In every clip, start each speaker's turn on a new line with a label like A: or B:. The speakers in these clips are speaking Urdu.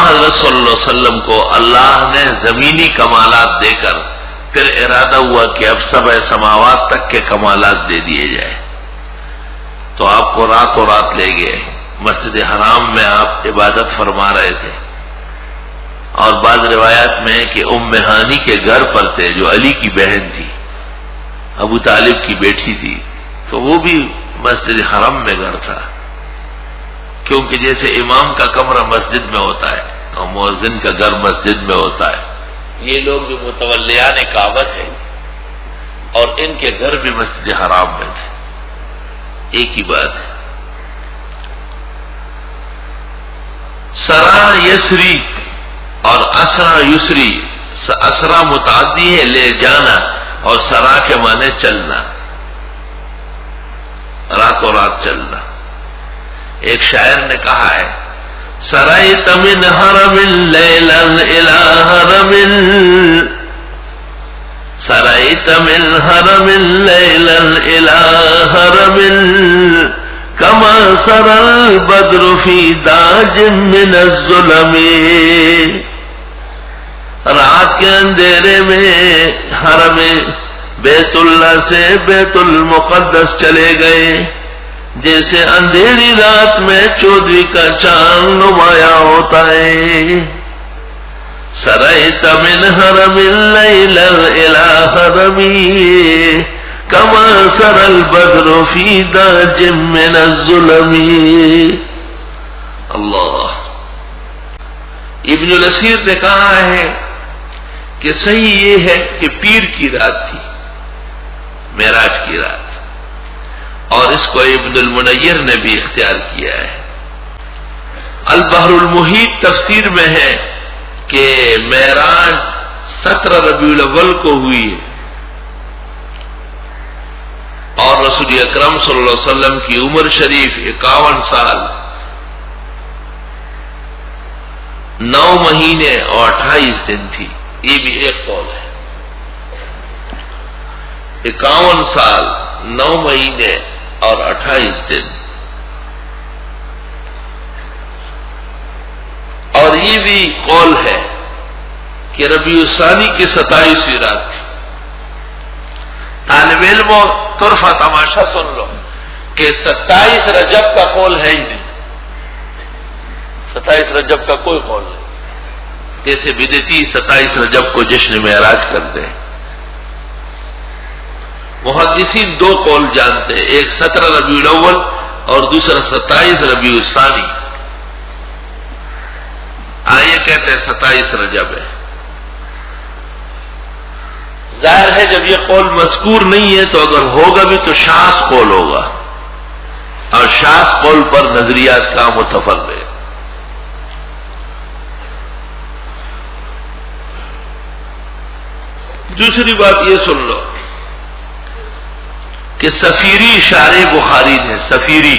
A: حضرت صلی اللہ علیہ وسلم کو اللہ نے زمینی کمالات دے کر پھر ارادہ ہوا کہ اب سبع سماوات تک کے کمالات دے دیے جائے، تو آپ کو راتوں رات لے گئے۔ مسجد حرام میں آپ عبادت فرما رہے تھے، اور بعض روایات میں ہے کہ ام ہانی کے گھر پر تھے، جو علی کی بہن تھی، ابو طالب کی بیٹی تھی، تو وہ بھی مسجد حرم میں گھر تھا، کیونکہ جیسے امام کا کمرہ مسجد میں ہوتا ہے اور مؤذن کا گھر مسجد میں ہوتا ہے، یہ لوگ بھی متولیان کعبہ تھے اور ان کے گھر بھی مسجد حرام میں تھے، ایک ہی بات ہے۔ سرا یسری اور اسرا یسری، اسرا متعدی ہے لے جانا، اور سرا کے معنی چلنا، راتوں رات چلنا۔ ایک شاعر نے کہا ہے سرایت من حرم لیلا الى حرم، سرایت من حرم لیلا الى حرم، کما سر البدر فی داج من الظلم، رات کے اندھیرے میں حرم بیت اللہ سے بیت المقدس چلے گئے، جیسے اندھیری رات میں چودھری کا چاند نمایاں ہوتا ہے۔ سرایت من حرم لیلا الی حرم، کما سر البدر فی داج من الظلم۔ اللہ۔ ابن الاسیر نے کہا ہے کہ صحیح یہ ہے کہ پیر کی رات تھی، معراج کی رات، اور اس کو ابن المنیر نے بھی اختیار کیا ہے۔ البحر المحیط تفسیر میں ہے کہ معراج 17 ربیع الاول کو ہوئی ہے، اور رسول اکرم صلی اللہ علیہ وسلم کی عمر شریف 51 سال 9 مہینے اور 28 دن تھی، یہ بھی ایک قول ہے۔ 51 سال 9 مہینے اور 28 دن، اور یہ بھی قول ہے کہ ربیع الثانی کی 27ویں رات تھی۔ طالب علموں طرفہ تماشا سن لو کہ 27 رجب کا قول ہے ہی نہیں، 27 رجب کا کوئی قول نہیں، جیسے بدعتی 27 رجب کو جشن معراج کرتے ہیں۔ محدثین 2 قول جانتے ہیں، ایک 17 ربیع الاول اور دوسرا 27 ربیع الثانی۔ آئے کہتے ہیں 27 رجب ہے۔ ظاہر ہے جب یہ قول مذکور نہیں ہے تو اگر ہوگا بھی تو شاذ قول ہوگا، اور شاذ قول پر نظریات کا متفرق ہے۔ دوسری بات یہ سن لو کہ سفیری شارح بخاری نے، سفیری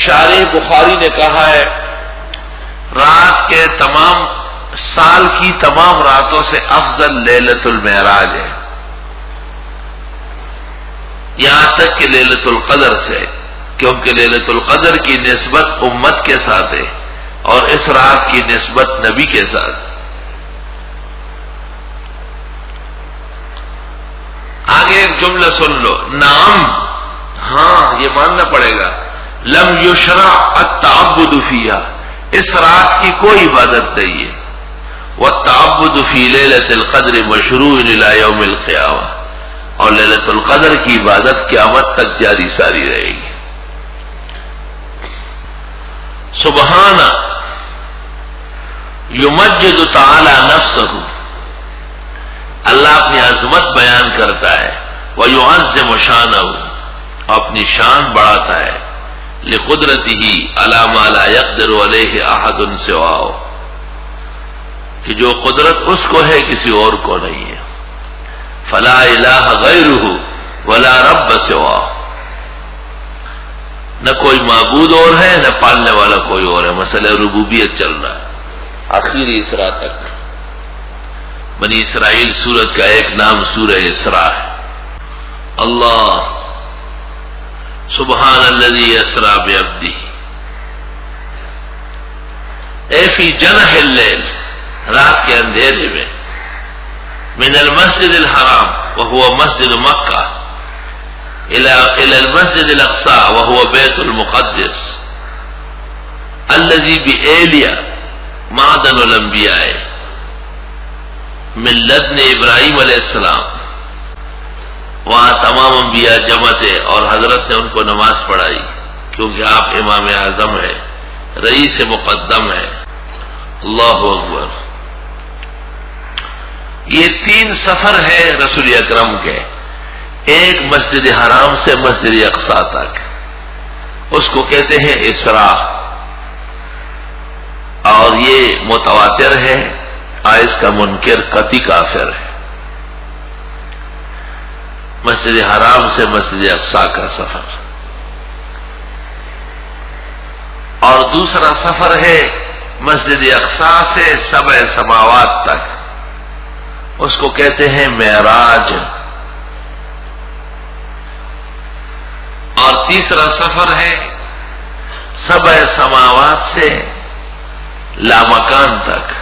A: شارح بخاری نے کہا ہے رات کے تمام سال کی تمام راتوں سے افضل لیلۃ المعراج ہے، یہاں تک کہ لیلۃ القدر سے، کیونکہ لیلۃ القدر کی نسبت امت کے ساتھ ہے اور اس رات کی نسبت نبی کے ساتھ۔ آگے ایک جملہ سن لو، نعم، ہاں یہ ماننا پڑے گا، لم یشرع التعبد فیہا، اس رات کی کوئی عبادت نہیں ہے، والتعبد فی لیلۃ القدر مشروع الی یوم القیامہ، اور لیلۃ القدر کی عبادت قیامت تک جاری ساری رہے گی۔ سبحان یمجد تعالی نفسہ، اللہ اپنی عظمت بیان کرتا ہے، وَيُعَزِّمُ شَانَهُ، اپنی شان بڑھاتا ہے، لِقُدْرَتِهِ عَلَى مَا لَا يَقْدِرُ عَلَيْهِ أَحَدٌ سِوَاهُ، کہ جو قدرت اس کو ہے کسی اور کو نہیں ہے، فَلَا إِلَٰهَ غَيْرُهُ وَلَا رَبَّ سِوَاهُ، نہ کوئی معبود اور ہے نہ پالنے والا کوئی اور ہے۔ مسئلہ ربوبیت چل رہا ہے آخری اسراء تک۔ بنی اسرائیل سورت کا ایک نام سورہ اسراء ہے۔ اللہ سبحان الذی اسریٰ بعبدہ، اے فی جنح اللیل، رات کے اندھیرے میں، من المسجد الحرام وهو مسجد مکہ الى المسجد الاقصى وهو بیت المقدس الذي بإيليا معدن الانبیاء، من لدن ابراہیم علیہ السلام، وہاں تمام انبیاء جمع تھے اور حضرت نے ان کو نماز پڑھائی، کیونکہ آپ امام اعظم ہیں، رئیس مقدم ہیں۔ اللہ اکبر۔ یہ 3 سفر ہے رسول اکرم کے، ایک مسجد حرام سے مسجد اقصی تک، اس کو کہتے ہیں اسراء، اور یہ متواتر ہے، اس کا منکر قطعی کافر ہے۔ مسجد حرام سے مسجد اقصی کا سفر، اور دوسرا سفر ہے مسجد اقصی سے 7 سماوات تک، اس کو کہتے ہیں معراج، اور تیسرا سفر ہے 7 سماوات سے لامکان تک،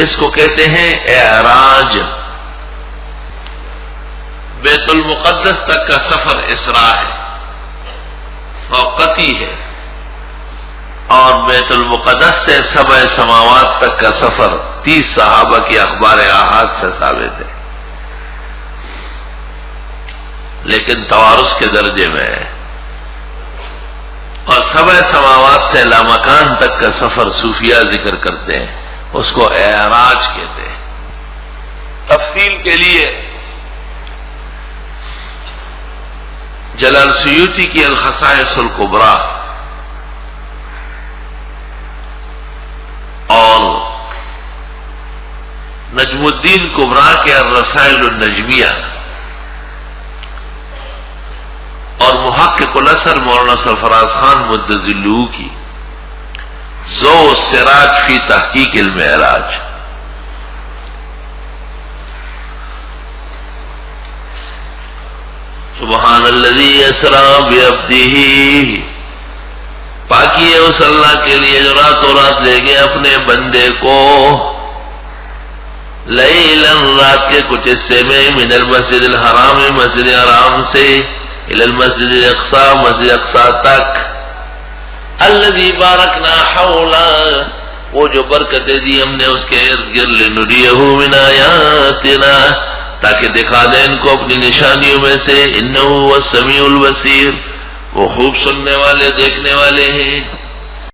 A: اس کو کہتے ہیں اعراج۔ بیت المقدس تک کا سفر اسراء ہے، موقتی ہے، اور بیت المقدس سے 7 سماوات تک کا سفر 30 صحابہ کی اخبار احاد سے ثابت ہے، لیکن توارث کے درجے میں ہے، اور 7 سماوات سے لامکان تک کا سفر صوفیہ ذکر کرتے ہیں، اس کو اعراج کہتے ہیں۔ تفصیل کے لیے جلال سیوطی کی الخصائص الکبریٰ اور نجم الدین کبریٰ کے الرسائل النجمیہ، اور محقق الاثر مولانا سرفراز خان مدظلہ کی ضوء السراج فی تحقیق المعراج، سبحان الذی اسریٰ بعبدہ، پاکی ہے اس اللہ کے لیے جو راتوں رات لے گئے اپنے بندے کو، لیلاً رات کے کچھ حصے میں، من المسجد الحرام مسجد حرام سے، الی المسجد الاقصی مسجد اقصی تک، الذی بارکنا حولہ، وہ جو برکتیں دی ہم نے اس کے ارد گرد، لنریہ من آیاتنا، تاکہ دکھا دیں ان کو اپنی نشانیوں میں سے، انہ هو السمیع البصیر، وہ خوب سننے والے دیکھنے والے ہیں۔